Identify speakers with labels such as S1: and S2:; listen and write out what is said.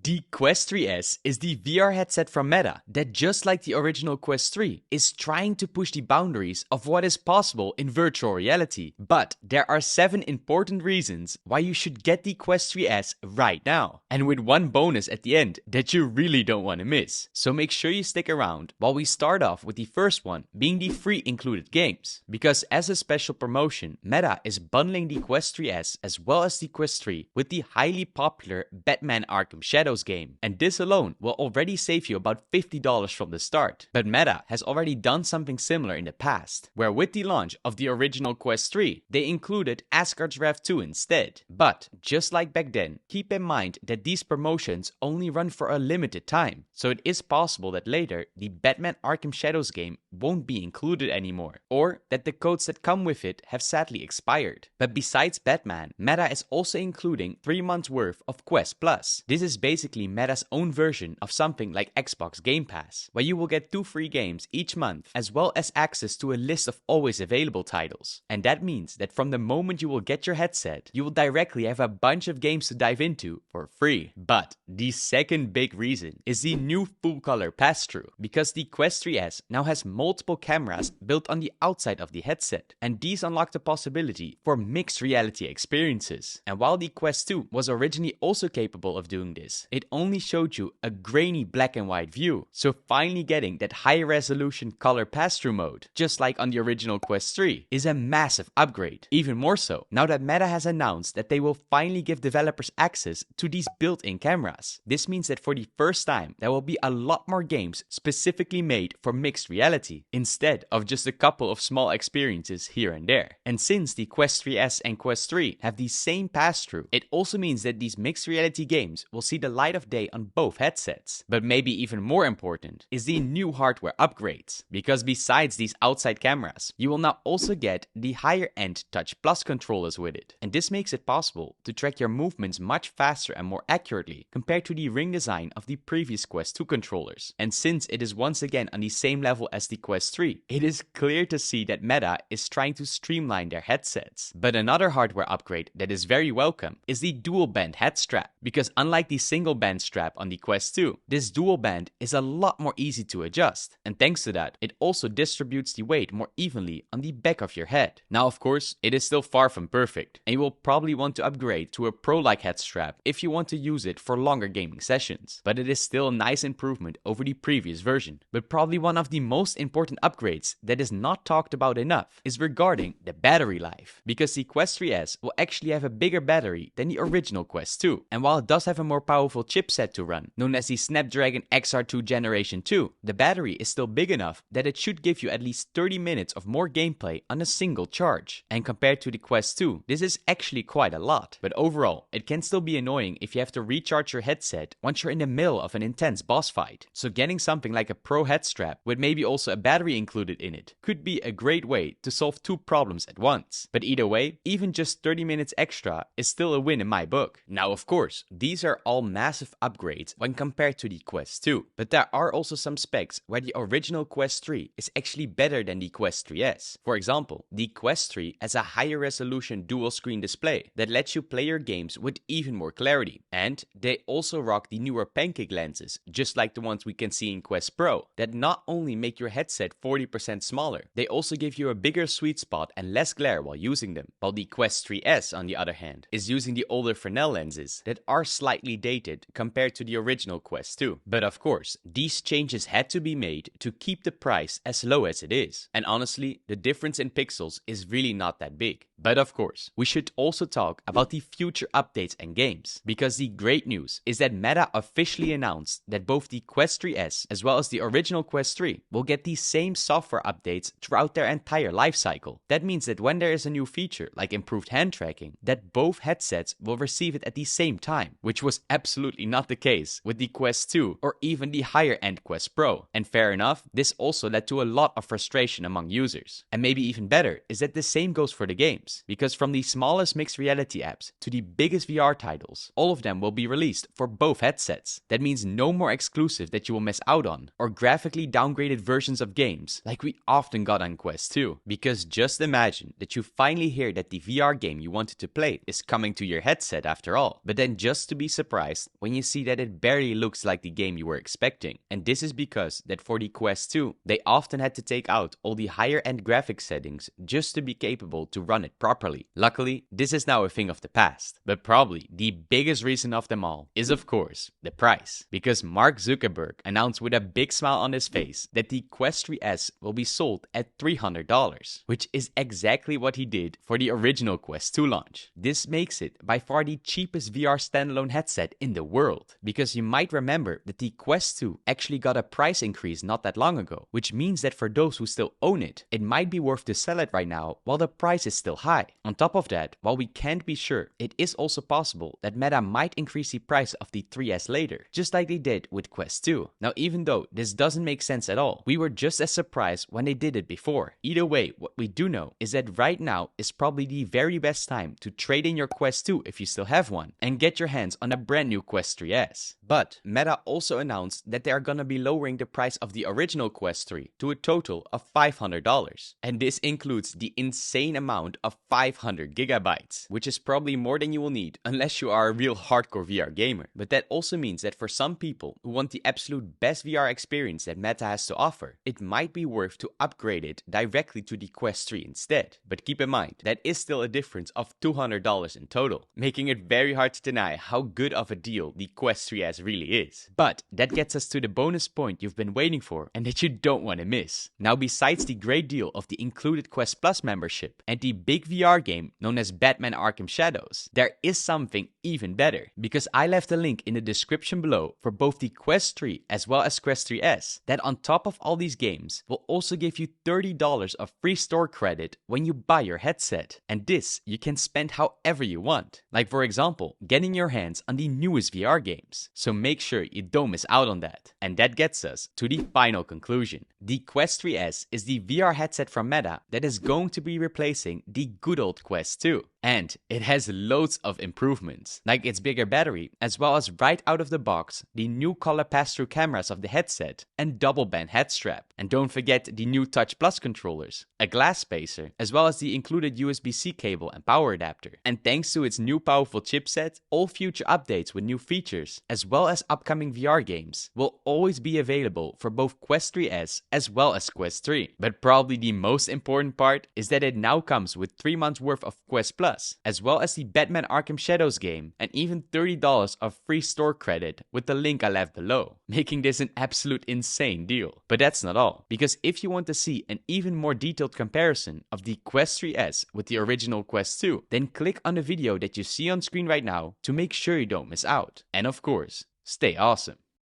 S1: The Quest 3S is the VR headset from Meta that, just like the original Quest 3, is trying to push the boundaries of what is possible in virtual reality. But there are 7 important reasons why you should get the Quest 3S right now, and with one bonus at the end that you really don't want to miss. So make sure you stick around while we start off with the first one being the free included games. Because as a special promotion, Meta is bundling the Quest 3S as well as the Quest 3 with the highly popular Batman Arkham Shadows game, and this alone will already save you about $50 from the start. But Meta has already done something similar in the past, where with the launch of the original Quest 3, they included Asgard's Wrath 2 instead. But just like back then, keep in mind that these promotions only run for a limited time, so it is possible that later the Batman Arkham Shadows game won't be included anymore, or that the codes that come with it have sadly expired. But besides Batman, Meta is also including 3 months worth of Quest Plus. This is basically Meta's own version of something like Xbox Game Pass, where you will get 2 free games each month, as well as access to a list of always available titles. And that means that from the moment you will get your headset, you will directly have a bunch of games to dive into for free. But the second big reason is the new full color pass-through, because the Quest 3S now has multiple cameras built on the outside of the headset, and these unlock the possibility for mixed reality experiences. And while the Quest 2 was originally also capable of doing this, it only showed you a grainy black and white view, so finally getting that high resolution color pass-through mode, just like on the original Quest 3, is a massive upgrade. Even more so, now that Meta has announced that they will finally give developers access to these built-in cameras. This means that for the first time, there will be a lot more games specifically made for mixed reality, instead of just a couple of small experiences here and there. And since the Quest 3S and Quest 3 have the same pass-through, it also means that these mixed reality games will see the light of day on both headsets. But maybe even more important is the new hardware upgrades, because besides these outside cameras, you will now also get the higher end Touch Plus controllers with it. And this makes it possible to track your movements much faster and more accurately compared to the ring design of the previous Quest 2 controllers. And since it is once again on the same level as the Quest 3, it is clear to see that Meta is trying to streamline their headsets. But another hardware upgrade that is very welcome is the dual band head strap, because unlike the single band strap on the Quest 2, this dual band is a lot more easy to adjust, and thanks to that, it also distributes the weight more evenly on the back of your head. Now of course, it is still far from perfect, and you will probably want to upgrade to a pro-like head strap if you want to use it for longer gaming sessions, but it is still a nice improvement over the previous version. But probably one of the most important upgrades that is not talked about enough is regarding the battery life, because the Quest 3S will actually have a bigger battery than the original Quest 2, and while it does have a more powerful chipset to run, known as the Snapdragon XR2 Generation 2, the battery is still big enough that it should give you at least 30 minutes of more gameplay on a single charge. And compared to the Quest 2, this is actually quite a lot. But overall, it can still be annoying if you have to recharge your headset once you're in the middle of an intense boss fight. So getting something like a pro head strap with maybe also a battery included in it could be a great way to solve 2 problems at once. But either way, even just 30 minutes extra is still a win in my book. Now of course, these are all massive upgrades when compared to the Quest 2, but there are also some specs where the original Quest 3 is actually better than the Quest 3S. For example, the Quest 3 has a higher resolution dual screen display that lets you play your games with even more clarity, and they also rock the newer pancake lenses, just like the ones we can see in Quest Pro, that not only make your headset 40% smaller, they also give you a bigger sweet spot and less glare while using them, while the Quest 3S on the other hand is using the older Fresnel lenses that are slightly dated compared to the original Quest 2. But of course, these changes had to be made to keep the price as low as it is. And honestly, the difference in pixels is really not that big. But of course, we should also talk about the future updates and games, because the great news is that Meta officially announced that both the Quest 3S as well as the original Quest 3 will get the same software updates throughout their entire life cycle. That means that when there is a new feature like improved hand tracking, that both headsets will receive it at the same time, which was absolutely not the case with the Quest 2 or even the higher end Quest Pro. And fair enough, this also led to a lot of frustration among users. And maybe even better is that the same goes for the games. games, because from the smallest mixed reality apps to the biggest VR titles, all of them will be released for both headsets. That means no more exclusive that you will miss out on, or graphically downgraded versions of games like we often got on Quest 2. Because just imagine that you finally hear that the VR game you wanted to play is coming to your headset after all, but then just to be surprised when you see that it barely looks like the game you were expecting. And this is because that for the Quest 2, they often had to take out all the higher end graphics settings just to be capable to run it properly. Luckily, this is now a thing of the past. But probably the biggest reason of them all is of course the price. Because Mark Zuckerberg announced with a big smile on his face that the Quest 3S will be sold at $300, which is exactly what he did for the original Quest 2 launch. This makes it by far the cheapest VR standalone headset in the world, because you might remember that the Quest 2 actually got a price increase not that long ago, which means that for those who still own it, it might be worth to sell it right now while the price is still high. On top of that, while we can't be sure, it is also possible that Meta might increase the price of the 3S later, just like they did with Quest 2. Now, even though this doesn't make sense at all, we were just as surprised when they did it before. Either way, what we do know is that right now is probably the very best time to trade in your Quest 2 if you still have one, and get your hands on a brand new Quest 3S. But Meta also announced that they are gonna be lowering the price of the original Quest 3 to a total of $500. And this includes the insane amount of 500 gigabytes, which is probably more than you will need unless you are a real hardcore VR gamer. But that also means that for some people who want the absolute best VR experience that Meta has to offer, it might be worth to upgrade it directly to the Quest 3 instead. But keep in mind, that is still a difference of $200 in total, making it very hard to deny how good of a deal the Quest 3S really is. But that gets us to the bonus point you've been waiting for and that you don't want to miss. Now, besides the great deal of the included Quest Plus membership and the big VR game known as Batman Arkham Shadows, there is something even better, because I left a link in the description below for both the Quest 3 as well as Quest 3S that on top of all these games will also give you $30 of free store credit when you buy your headset. And this you can spend however you want, like for example getting your hands on the newest VR games. So make sure you don't miss out on that. And that gets us to the final conclusion. The Quest 3S is the VR headset from Meta that is going to be replacing the good old Quest 2. And it has loads of improvements, like its bigger battery, as well as right out of the box, the new color pass-through cameras of the headset and double band head strap. And don't forget the new Touch Plus controllers, a glass spacer, as well as the included USB-C cable and power adapter. And thanks to its new powerful chipset, all future updates with new features, as well as upcoming VR games, will always be available for both Quest 3S as well as Quest 3. But probably the most important part is that it now comes with 3 months worth of Quest Plus, as well as the Batman Arkham Shadows game, and even $30 of free store credit with the link I left below, making this an absolute insane deal. But that's not all, because if you want to see an even more detailed comparison of the Quest 3S with the original Quest 2, then click on the video that you see on screen right now to make sure you don't miss out. And of course, stay awesome.